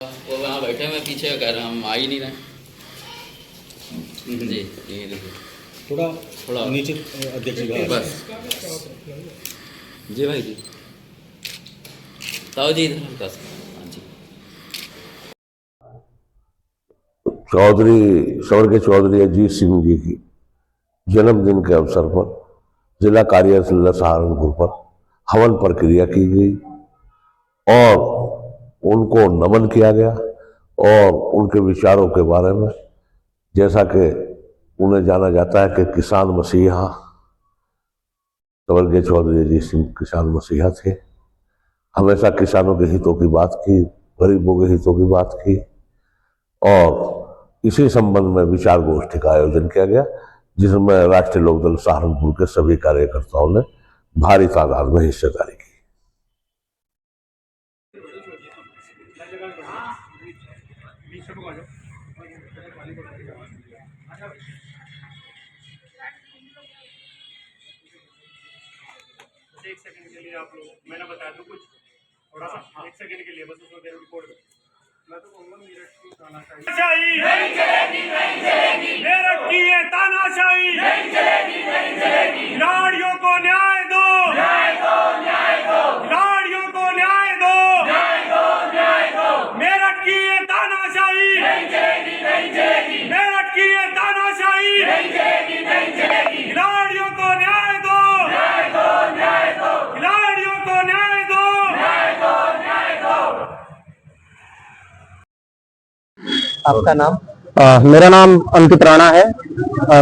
वो वहाँ बैठे हुए पीछे कह रहे हम आ ही नहीं रहे। जी ये देखिए थोड़ा थोड़ा नीचे अध्यक्ष जी बस जी भाई जी ताऊ जी इधर हल्का सा हाँ जी। चौधरी स्वर्गीय चौधरी अजीत सिंह जी की जन्मदिन के अवसर पर जिला कार्यालय सहारनपुर पर हवन प्रक्रिया की गई और उनको नमन किया गया और उनके विचारों के बारे में, जैसा कि उन्हें जाना जाता है कि किसान मसीहा, स्वर्गीय चौधरी अजीत सिंह किसान मसीहा थे। हमेशा किसानों के हितों की बात की, गरीबों के हितों की बात की और इसी संबंध में विचार गोष्ठी का आयोजन किया गया, जिसमें राष्ट्रीय लोकदल सहारनपुर के सभी कार्यकर्ताओं ने भारी तादाद में हिस्सेदारी की। एक सेकंड के लिए आप लोग मैंने बता दूं कुछ थोड़ा सा एक सेकंड के लिए बस उसमें देर रिकॉर्ड मैं तो कहूंगा मेरठ की तानाशाही नहीं चलेगी मेरठ की ये तानाशाही नहीं चलेगी खिलाड़ियों को न्याय दो खिलाड़ियों को न्याय दो मेरठ की ये तानाशाही नहीं चलेगी मेरठ की ये तानाशाही नहीं चलेगी खिलाड़ियों को न्याय दो खिलाड़ियों को न्याय दो आपका नाम? मेरा नाम अंकित राणा है।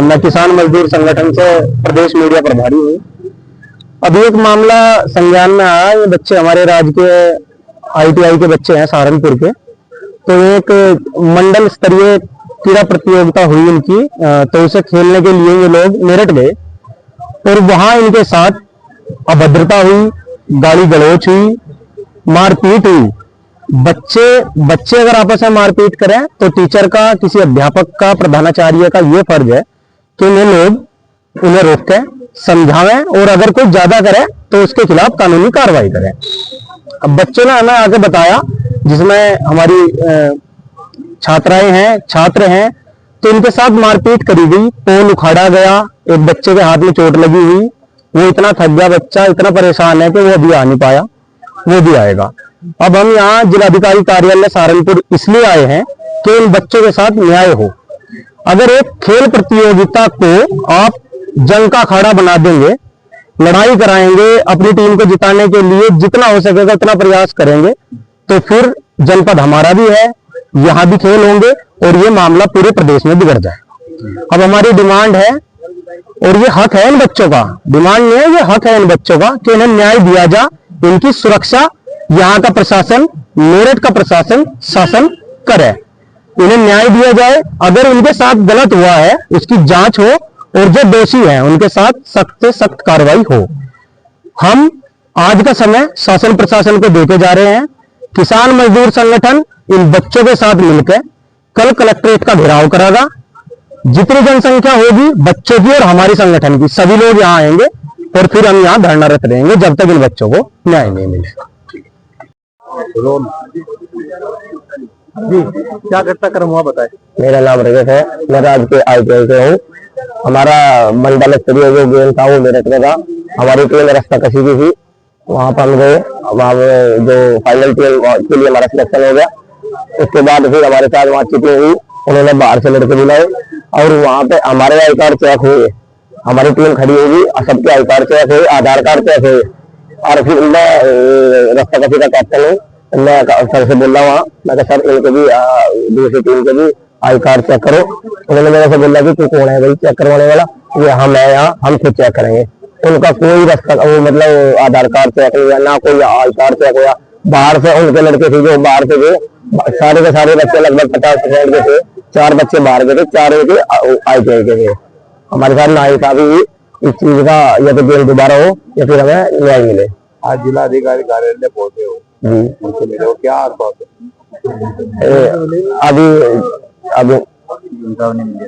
मैं किसान मजदूर संगठन से प्रदेश मीडिया प्रभारी हूँ। अभी एक मामला संज्ञान में आया, ये बच्चे हमारे राज्य के ITI के बच्चे हैं सहारनपुर के। तो एक मंडल स्तरीय क्रीड़ा प्रतियोगिता हुई इनकी, तो उसे खेलने के लिए ये लोग मेरठ गए और वहां इनके साथ अभद्रता हुई, गाली गलौच हुई, मारपीट हुई। बच्चे अगर आपस में मारपीट करें तो टीचर का, किसी अध्यापक का, प्रधानाचार्य का ये फर्ज है कि उन्हें रोकें, समझावें और अगर कोई ज्यादा करे तो उसके खिलाफ कानूनी कार्रवाई करें। अब बच्चों ने हमें आगे बताया, जिसमें हमारी छात्राएं हैं, छात्र हैं, तो इनके साथ मारपीट करी गई, पोल उखाड़ा गया, एक बच्चे के हाथ में चोट लगी हुई। वो इतना थक गया बच्चा, इतना परेशान है कि वो अभी आ नहीं पाया, वो भी आएगा। अब हम यहाँ जिलाधिकारी कार्यालय सहारनपुर इसलिए आए हैं कि इन बच्चों के साथ न्याय हो। अगर एक खेल प्रतियोगिता को आप जंग का अखाड़ा बना देंगे, लड़ाई कराएंगे, अपनी टीम को जिताने के लिए जितना हो सकेगा उतना प्रयास करेंगे, तो फिर जनपद हमारा भी है, यहाँ भी खेल होंगे और ये मामला पूरे प्रदेश में बिगड़ जाए। अब हमारी डिमांड है और ये हक है इन बच्चों का, डिमांड नहीं है, ये हक है इन बच्चों का कि इन्हें न्याय दिया जा, इनकी सुरक्षा यहाँ का प्रशासन, मेरठ का प्रशासन शासन करे, इन्हें न्याय दिया जाए। अगर उनके साथ गलत हुआ है उसकी जांच हो और जो दोषी हैं उनके साथ सख्त से सख्त कार्रवाई हो। हम आज का समय शासन प्रशासन को देते जा रहे हैं। किसान मजदूर संगठन इन बच्चों के साथ मिलकर कल कलेक्ट्रेट का घेराव करागा। जितनी जनसंख्या होगी बच्चों की और हमारी संगठन की, सभी लोग यहाँ आएंगे और फिर हम यहाँ धरनारत रहेंगे जब तक इन बच्चों को न्याय नहीं मिले। जी क्या घटनाक्रम हुआ बताए? मेरा नाम रजत है, मैं राज्य के ITI से हूँ। हमारा मंडल स्तरीय जो गेम था वो मेरठ में था। हमारी टीम रास्ता कसी की थी, वहां पर हम गए, वहां जो फाइनल टीम के लिए हमारा सिलेक्शन हो गया। उसके बाद फिर हमारे साथ बातचीत हुई, उन्होंने बाहर से लड़के बुलाए और वहां पे हमारे आई कार्ड चेक हुए, हमारी टीम खड़ी होगी, सबके आई कार्ड चेक हुए, आधार कार्ड चेक हुए। और फिर मैं रास्ता कसी का कैप्टन हूँ, मैं सर से बोल रहा वहाँ, मैं कहा सर इनके भी दूसरी टीम के भी आई कार्ड चेक करो। उन्होंने मेरे से बोला कि तू कौन है भाई चेक करवाने वाला? ये हम है यहाँ, हम खुद चेक करेंगे। उनका कोई रास्ता, वो मतलब आधार कार्ड चेक हुआ ना, कोई आई कार्ड चेक हुआ। बाहर से उनके लड़के थे जो बाहर से थे, सारे के सारे बच्चे लगभग 50% के थे, 4 बच्चे बाहर के थे, 4 के ITI के थे। हमारे साथ नाइंसाफी हुई, इस चीज का या तो गेम दोबारा हो या फिर हमें न्याय मिले। आज जिलाधिकारी कार्यालय पहुंचे हो जी, उनसे मिले हो, क्या आश्वासन?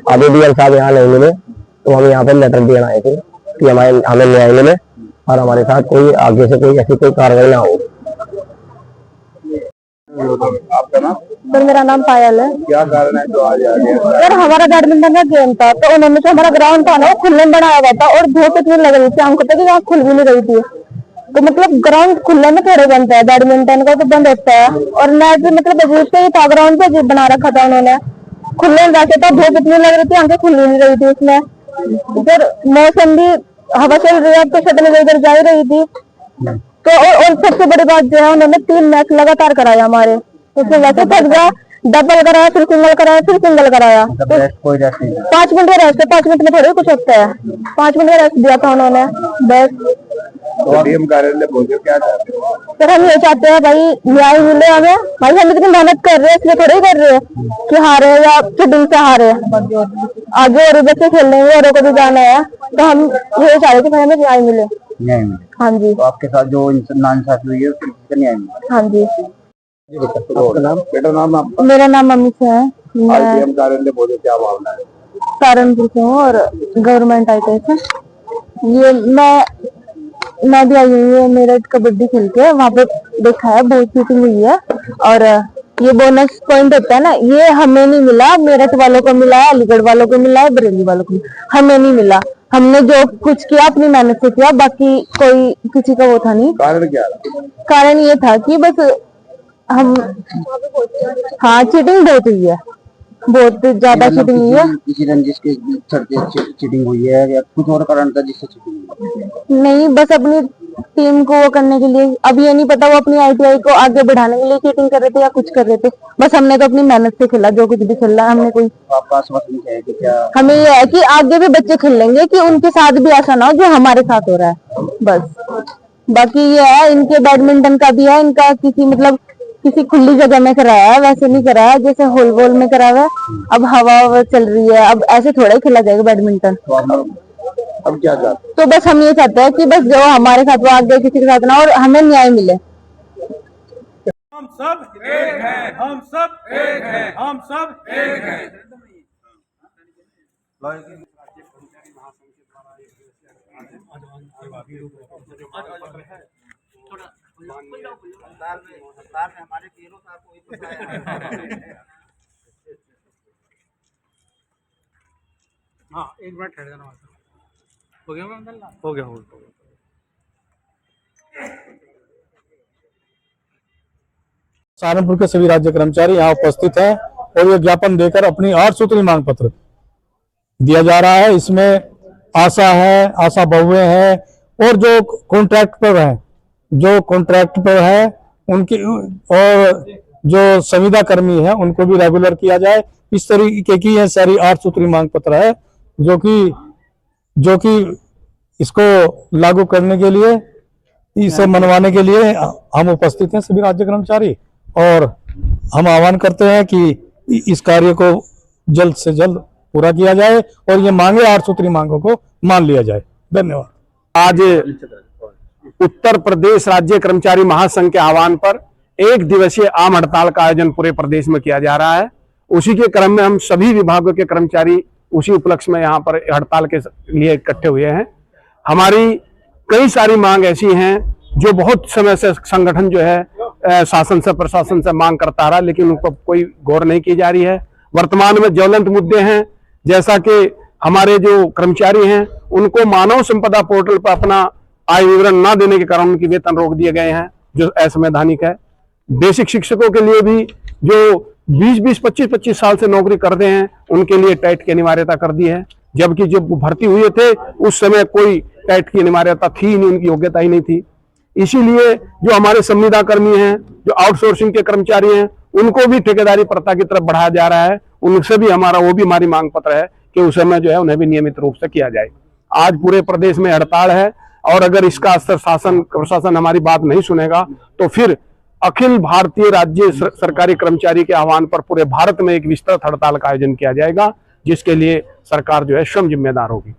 अभी DL साहब यहाँ नहीं मिले, तो हम यहाँ पर लेटर देना आए थे कि हमें न्याय मिले और हमारे साथ कोई आगे से कोई ऐसी कोई कार्रवाई ना हो। आपका नाम? सर मेरा नाम पायल है। क्या कारण है जो आज आ गया? सर हमारा बैडमिंटन का गेम था, तो उन्होंने जो हमारा ग्राउंड था ना वो खुले में बनाया हुआ था और धूप इतनी लग रही थी, हमको तो यहाँ खुल भी नहीं रही थी। तो मतलब ग्राउंड खुले में थोड़े बनता है, बैडमिंटन का तो बंद होता है। और नेट भी मतलब अजीब से ही था, ग्राउंड पे अजीब बना रखा था उन्होंने, खुले में रखे था, धूप इतनी लग रही थी, आंखें खुल नहीं रही थी उसमें। फिर मौसम भी हवा चल रही है, तो छतरी इधर जा ही रही थी। तो और सबसे बड़ी बात जो है, उन्होंने 3 मैच लगातार कराया हमारे, उसमें वैसे थक गया, डबल कराया, फिर सिंगल कराया, फिर सिंगल कराया। तो 5 मिनट का रेस्ट है, 5 मिनट में थोड़ी कुछ होता है, 5 मिनट का रेस्ट दिया था उन्होंने बस। तो डीएम कार्यालय पहुंचे, क्या चाहते हो? सर हम ये चाहते हैं भाई न्याय मिले हमें, भाई हम इतनी मेहनत कर रहे हैं, इसलिए थोड़ी कर रहे हैं कि हारे या चीटिंग से हारे। आगे और बच्चे खेल लेंगे, औरों को भी जाना है, तो हम ये चाह रहे हैं कि भाई हमें न्याय मिले। हाँ जी। तो आपके साथ जो नाइंसाफी हुई है उसका न्याय मिले। हाँ जी। आपका नाम? बेटा नाम आपका? मेरा नाम अमित है, मैं डीएम कार्यालय पहुंचे, क्या मामला है? सहारनपुर से हूँ और गवर्नमेंट आई थी। ये मैं भी आई हुई है मेरठ कबड्डी खेल के, वहाँ पे देखा है बहुत चीटिंग हुई है। और ये बोनस पॉइंट होता है ना, ये हमें नहीं मिला, मेरठ वालों को मिला है, अलीगढ़ वालों को मिला है, बरेली वालों को, हमें नहीं मिला। हमने जो कुछ किया अपनी मेहनत से किया, बाकी कोई किसी का वो था नहीं। कारण क्या था? कारण ये था कि बस हम, हाँ चीटिंग बहुत हुई है, बहुत ज्यादा चीटिंग हुई है। किसी रंजिश के चलते चीटिंग हुई है या कुछ और कारण था जिससे चीटिंग हुई? नहीं, बस अपनी टीम को वो करने के लिए, अब ये नहीं पता वो अपनी आईटीआई को आगे बढ़ाने के लिए चीटिंग कर रहे थे या कुछ कर रहे थे। बस हमने तो अपनी मेहनत से खेला, जो कुछ भी खेल रहा है हमने कोई, आपका आश्वासन क्या है कि क्या हमें ये है कि आगे भी बच्चे खेल लेंगे, कि उनके साथ भी ऐसा ना हो जो हमारे साथ हो रहा है बस। बाकी ये है, इनके बैडमिंटन का भी है, इनका किसी मतलब किसी खुली जगह में कराया है, वैसे नहीं कराया जैसे हॉल वॉल में कराया है। अब हवा चल रही है, अब ऐसे थोड़ा ही खेला जाएगा बैडमिंटन। अब क्या चाहते? तो बस हम ये चाहते हैं कि बस जो हमारे साथ वो आगे किसी के साथ ना, और हमें न्याय मिले। हम सब एक हैं, हम सब एक हैं, हम सब एक हैं। हाँ 1 मिनट ठहर जाना, हो गया हो गया। सहारनपुर के सभी राज्य कर्मचारी यहाँ उपस्थित हैं और ये ज्ञापन देकर अपनी 8 सूत्री मांग पत्र दिया जा रहा है। इसमें आशा है, आशा बहुएं हैं और जो कॉन्ट्रैक्ट पर है उनकी, और जो संविदा कर्मी है उनको भी रेगुलर किया जाए। इस तरीके की यह सारी 8 सूत्री मांग पत्र है जो कि इसको लागू करने के लिए, इसे मनवाने के लिए हम उपस्थित हैं सभी राज्य कर्मचारी, और हम आह्वान करते हैं कि इस कार्य को जल्द से जल्द पूरा किया जाए और ये मांगे 8 सूत्री मांगों को मान लिया जाए। धन्यवाद। आज उत्तर प्रदेश राज्य कर्मचारी महासंघ के आह्वान पर 1 दिवसीय आम हड़ताल का आयोजन पूरे प्रदेश में किया जा रहा है। उसी के क्रम में हम सभी विभागों के कर्मचारी उसी उपलक्ष्य में यहाँ पर हड़ताल के लिए इकट्ठे हुए हैं। हमारी कई सारी मांग ऐसी हैं जो बहुत समय से संगठन जो है शासन से प्रशासन से मांग करता रहा, लेकिन उन पर कोई गौर नहीं की जा रही है। वर्तमान में ज्वलंत मुद्दे हैं, जैसा कि हमारे जो कर्मचारी हैं उनको मानव संपदा पोर्टल पर अपना आय विवरण न देने के कारण उनकी वेतन रोक दिए गए हैं, जो असंवैधानिक है। बेसिक शिक्षकों के लिए भी जो 20-20, 25-25 साल से नौकरी करते हैं उनके लिए टेट की अनिवार्यता कर दी है, जबकि जब भर्ती हुए थे उस समय कोई टेट की अनिवार्यता थी नहीं, उनकी योग्यता ही नहीं थी। इसीलिए जो हमारे संविदा कर्मी हैं, जो आउटसोर्सिंग के कर्मचारी हैं, उनको भी ठेकेदारी प्रथा की तरफ बढ़ाया जा रहा है। उनसे भी हमारी मांग पत्र है कि उस समय जो है उन्हें भी नियमित रूप से किया जाए। आज पूरे प्रदेश में हड़ताल है और अगर इसका असर शासन प्रशासन हमारी बात नहीं सुनेगा तो फिर अखिल भारतीय राज्य सरकारी कर्मचारी के आह्वान पर पूरे भारत में एक विस्तृत हड़ताल का आयोजन किया जाएगा, जिसके लिए सरकार जो है स्वयं जिम्मेदार होगी।